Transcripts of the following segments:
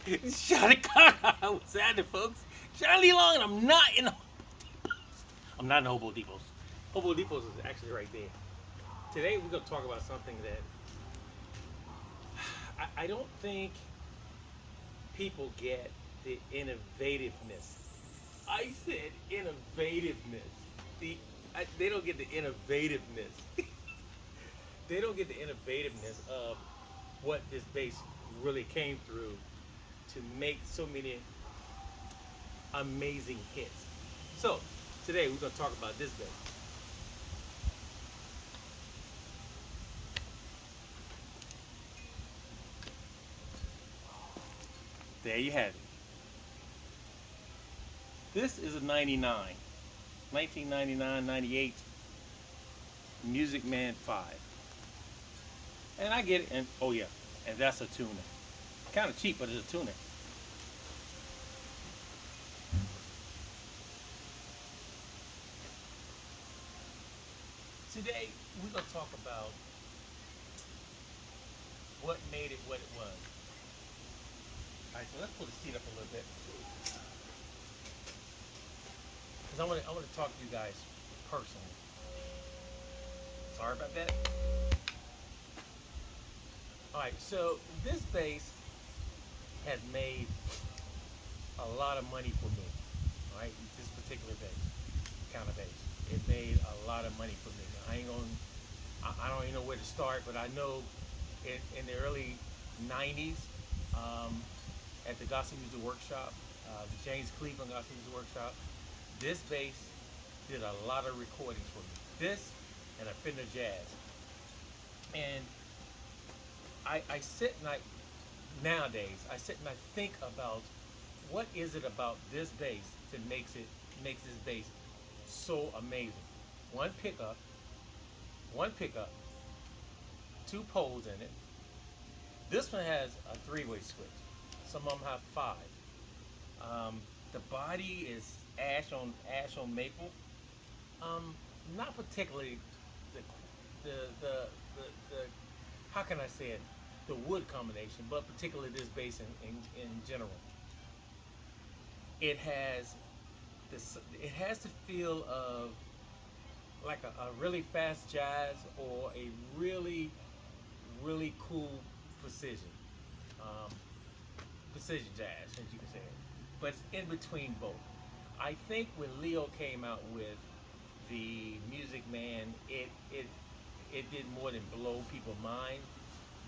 Shotty Cock. What's happening, folks? Charlie Long, and I'm not in Hobo Depot. Hobo Depot is actually right there. Today we're gonna talk about something that I don't think people get the innovativeness. I said innovativeness. They don't get the innovativeness. They don't get the innovativeness of what this bass really came through to make so many amazing hits. So today we're gonna talk about this bass. There you have it. This is a 99, 1999, 98 Musicman 5. And I get it, and oh yeah, and that's a tuner. Kind of cheap, but it's a tuner. Today, we're going to talk about what made it what it was. Alright, so let's pull the seat up a little bit. Because I want to talk to you guys personally. Sorry about that. Alright, so this bass has made a lot of money for me. Alright, this particular bass, kind of bass. It made a lot of money for me. I don't even know where to start, but I know in the early 90s, at the Gospel Music Workshop, the James Cleveland Gospel Music Workshop, this bass did a lot of recordings for me. This and a Fender Jazz. And I sit and nowadays, I sit and I think about what is it about this bass that makes this bass so amazing. One pickup, two poles in it. This one has a three-way switch. Some of them have five. The body is ash on maple. Not particularly the how can I say it, the wood combination, but particularly this bass in general. It has the feel of like a really fast jazz or a really cool precision um, precision jazz, as you can say it. But it's in between both. I think when Leo came out with the Music Man, it did more than blow people's mind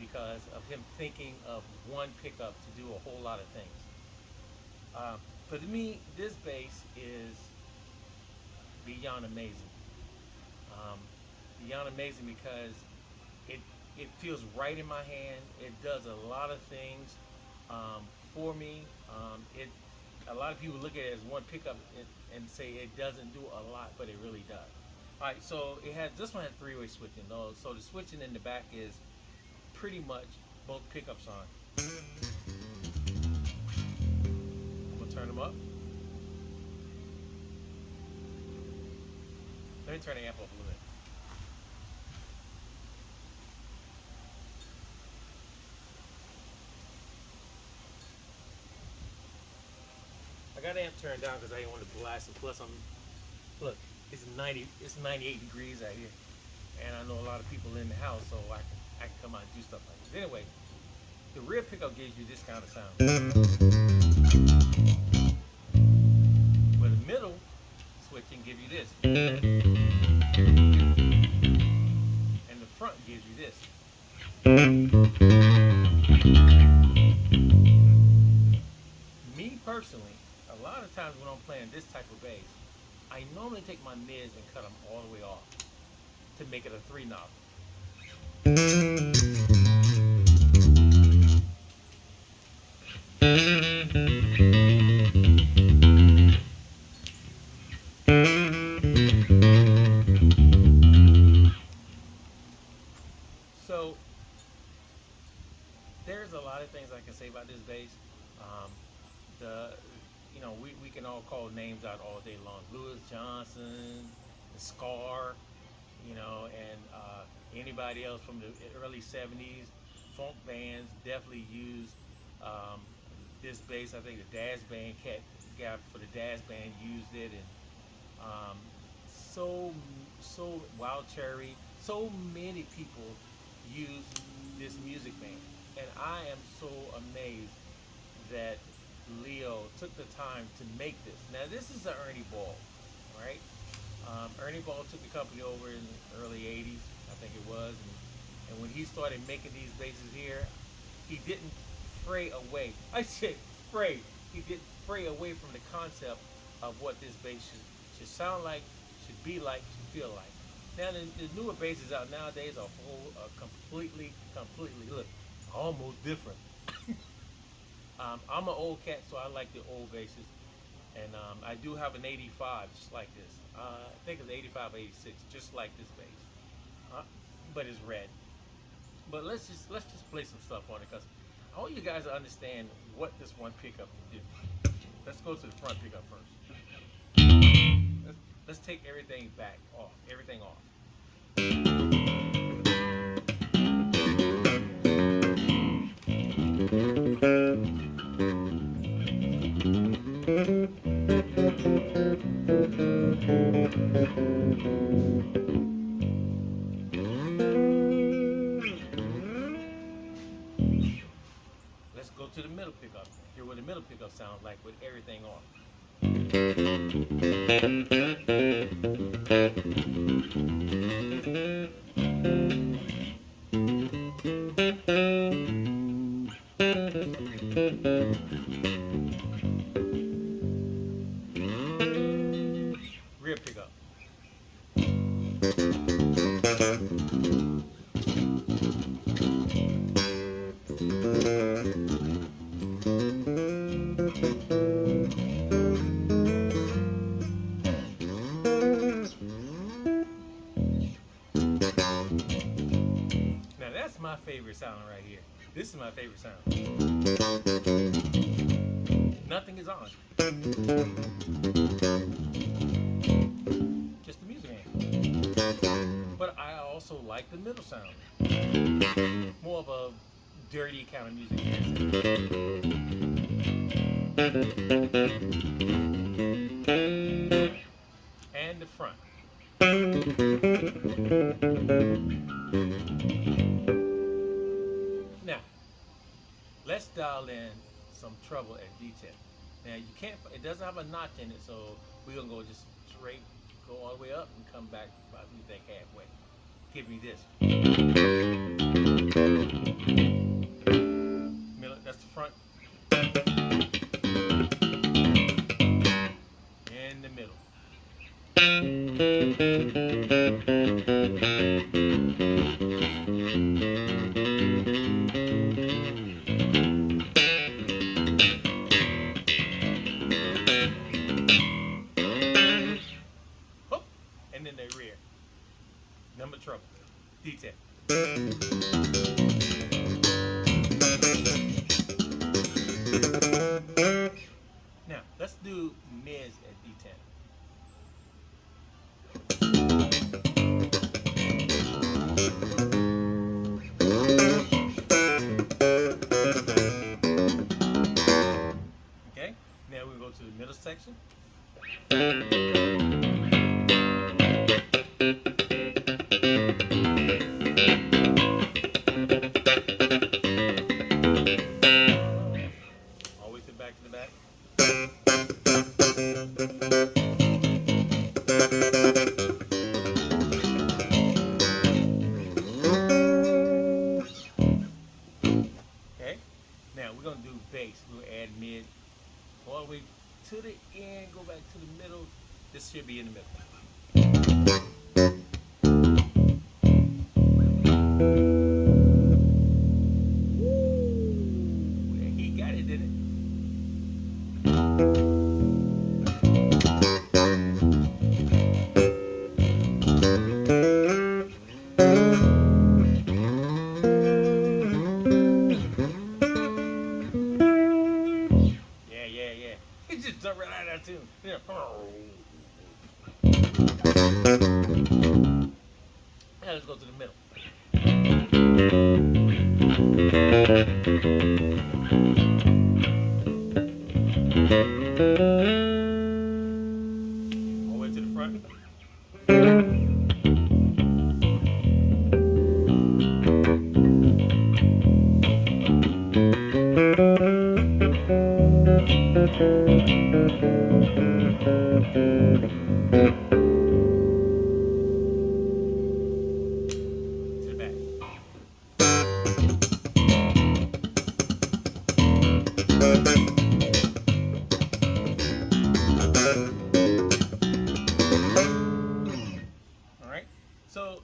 because of him thinking of one pickup to do a whole lot of things. But to me, this bass is beyond amazing. Um, Beyond amazing because it it feels right in my hand. It does a lot of things um, for me. It A lot of people look at it as one pickup and say it doesn't do a lot, but it really does. All right, so this one has three-way switching though. So the switching in the back is pretty much both pickups on. I'm gonna turn them up. Let me turn the amp up a little bit. I got the amp turned down because I didn't want to blast it. Plus, look, it's 98 degrees out here, and I know a lot of people in the house, so I can come out and do stuff like this. Anyway, the rear pickup gives you this kind of sound, where the middle switch can give you this, and the front gives you this. Me personally, a lot of times when I'm playing this type of bass, I normally take my mids and cut them all the way off to make it a three knob. So there's a lot of things I can say about this bass. Um, the we can all call names out all day long. Louis Johnson, the Scar, and anybody else from the early '70s. Funk bands definitely used um, this bass. I think the Daz Band cat got for the Daz Band used it, and um, so so Wild Cherry, so many people use this Music Man, and I am so amazed that Leo took the time to make this. Now this is the Ernie Ball, right? Ernie Ball took the company over in the early '80s, I think it was, and when he started making these basses here, he didn't fray away. I said fray. He didn't fray away from the concept of what this bass should sound like, should be like, should feel like. Now the newer basses out nowadays are completely look almost different. I'm an old cat, so I like the old basses, and I do have an '85 just like this. I think it's '85, '86, just like this bass, but it's red. But let's just play some stuff on it because I want you guys to understand what this one pickup can do. Let's go to the front pickup first. Let's take everything back off, everything off. Let's go to the middle pickup. Hear what the middle pickup sounds like with everything off. Rear pickup. Now that's my favorite sound right here. This is my favorite sound. Nothing is on. Just the Music Man. But I also like the middle sound. More of a dirty kind of music. And the front. Now, let's dial in some treble and D10. Now you can't, it doesn't have a notch in it, so we're gonna go just straight, go all the way up and come back about we think halfway. Give me this. Middle, that's the front. In the middle. Oh, and then the rear. Number treble. D10. Now, let's do mids at D10. Okay, now we go to the middle section. Always to back to the back. Okay, now we're gonna do bass. We'll add mid all the way to the end, go back to the middle. This should be in the middle. He got it, didn't Yeah. He just jumped right out of that tune. Yeah. Now let's go to the middle. All the way to the front. To the back. All right. So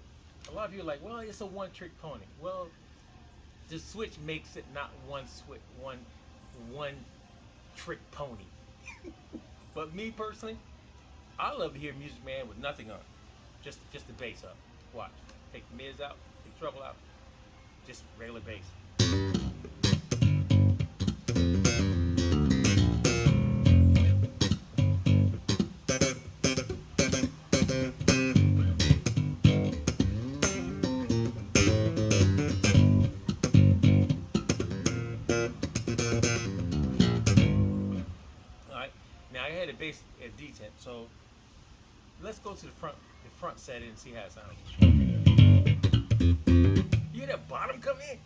a lot of you are like, well, it's a one-trick pony. Well, the switch makes it not one trick pony. But me personally, I love to hear Musicman with nothing on, just the bass up. Watch, take the mids out, take treble out, just regular bass. All right. Now I had a bass at D10, so let's go to the front setting and see how it sounds. You hear that bottom come in?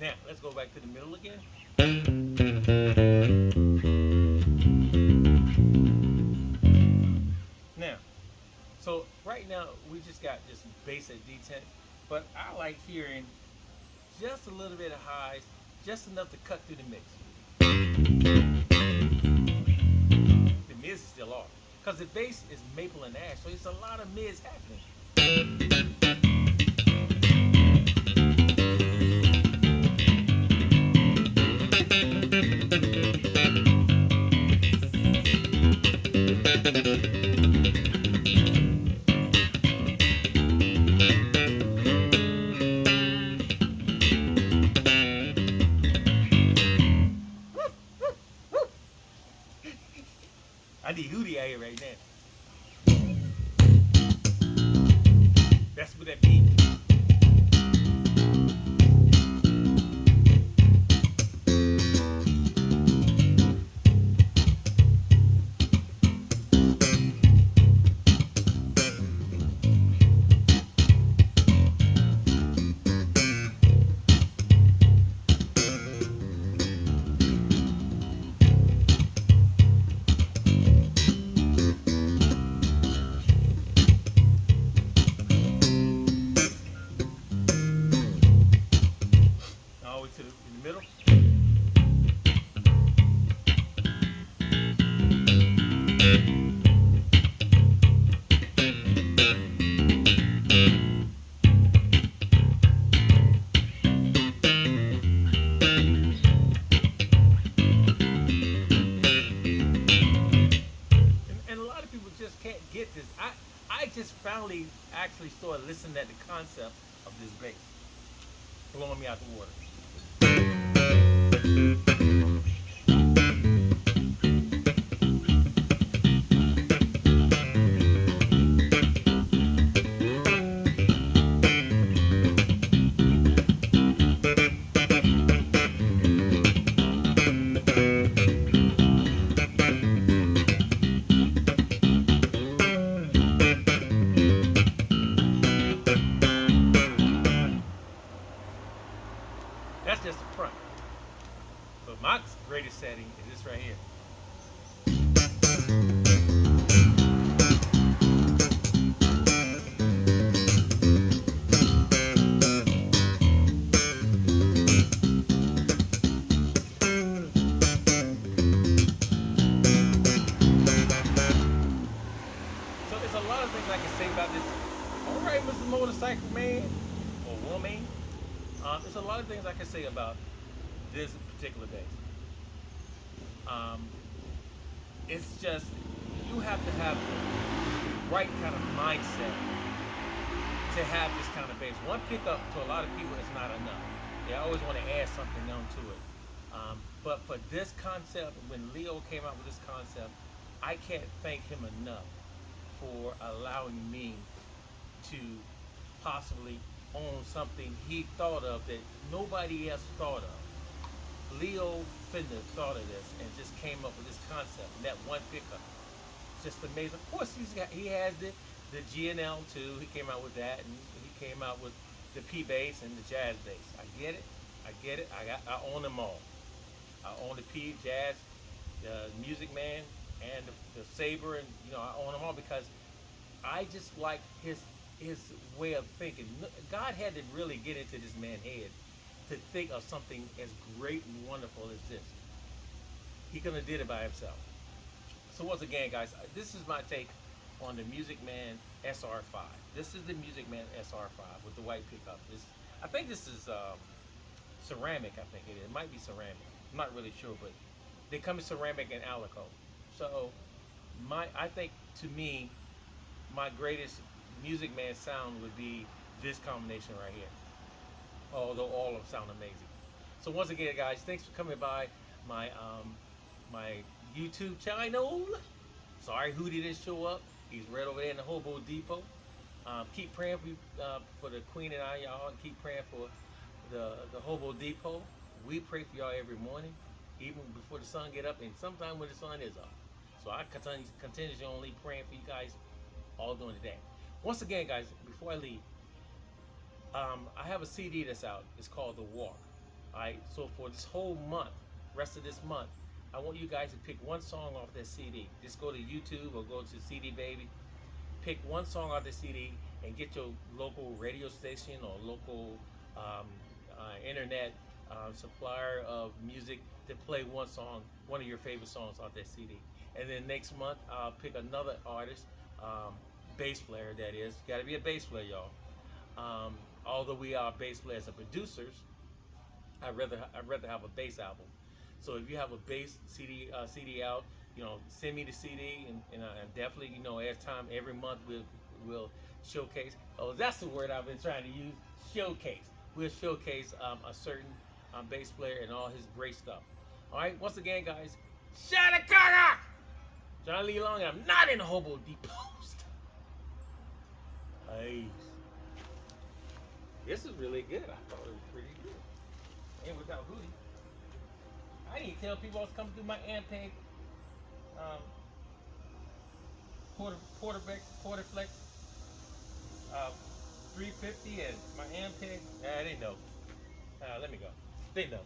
Now, let's go back to the middle again. Now, so right now we just got just bass at D10, but I like hearing just a little bit of highs, just enough to cut through the mix. The mids is still off, because the bass is maple and ash, so it's a lot of mids happening. I need Hootie out here right now. That's what that means. In the middle. And a lot of people just can't get this. I just finally actually started listening at the concept of this bass blowing me out the water. That's just the front. But my greatest setting is this right here. So there's a lot of things I can say about this. All right, Mr. Motorcycle Man or Woman. There's a lot of things I can say about this particular bass. It's just, you you have to have the right kind of mindset to have this kind of bass. One pickup to a lot of people is not enough. They always want to add something onto it. But for this concept, when Leo came out with this concept, I can't thank him enough for allowing me to possibly own something he thought of that nobody else thought of. Leo Fender thought of this and just came up with this concept, and that one pickup. Just amazing. Of course, he has the GNL too. He came out with that, and he came out with the P bass and the jazz bass. I get it. I own them all. I own the P jazz, the Musicman, and the Saber, and I own them all because I just like his way of thinking. God had to really get into this man's head to think of something as great and wonderful as this. He couldn't have did it by himself. So once again, guys, this is my take on the Musicman SR5. This is the Musicman SR5 with the white pickup. I think this is ceramic. I think it is. It might be ceramic. I'm not really sure, but they come in ceramic and alico. So I think, to me, my greatest Musicman sound would be this combination right here. Although all of them sound amazing. So once again, guys, thanks for coming by my my YouTube channel. Sorry Hootie didn't show up. He's right over there in the Hobo Depot. Keep praying for the Queen and I, y'all, and keep praying for the Hobo Depot. We pray for y'all every morning, even before the sun get up, and sometime when the sun is up. So I continually praying for you guys all during the day. Once again, guys, before I leave, I have a CD that's out. It's called The Walk. All right. So for this whole month, rest of this month, I want you guys to pick one song off that CD. Just go to YouTube or go to CD Baby. Pick one song off the CD and get your local radio station or local internet supplier of music to play one song, one of your favorite songs off that CD. And then next month, I'll pick another artist, bass player that is. Got to be a bass player, y'all. Although we are bass players and producers, I'd rather have a bass album. So if you have a bass CD out, send me the CD, and definitely, as time every month we'll showcase. Oh, that's the word I've been trying to use. Showcase. We'll showcase a certain bass player and all his great stuff. All right. Once again, guys, Shatakaga! John Lee Long, and I'm not in the Hobo Depot. Nice. This is really good. I thought it was pretty good. And without Hootie. I didn't tell people I was coming through my Ampeg Porterflex 350 and my Ampeg. I didn't know. Let me go. They know.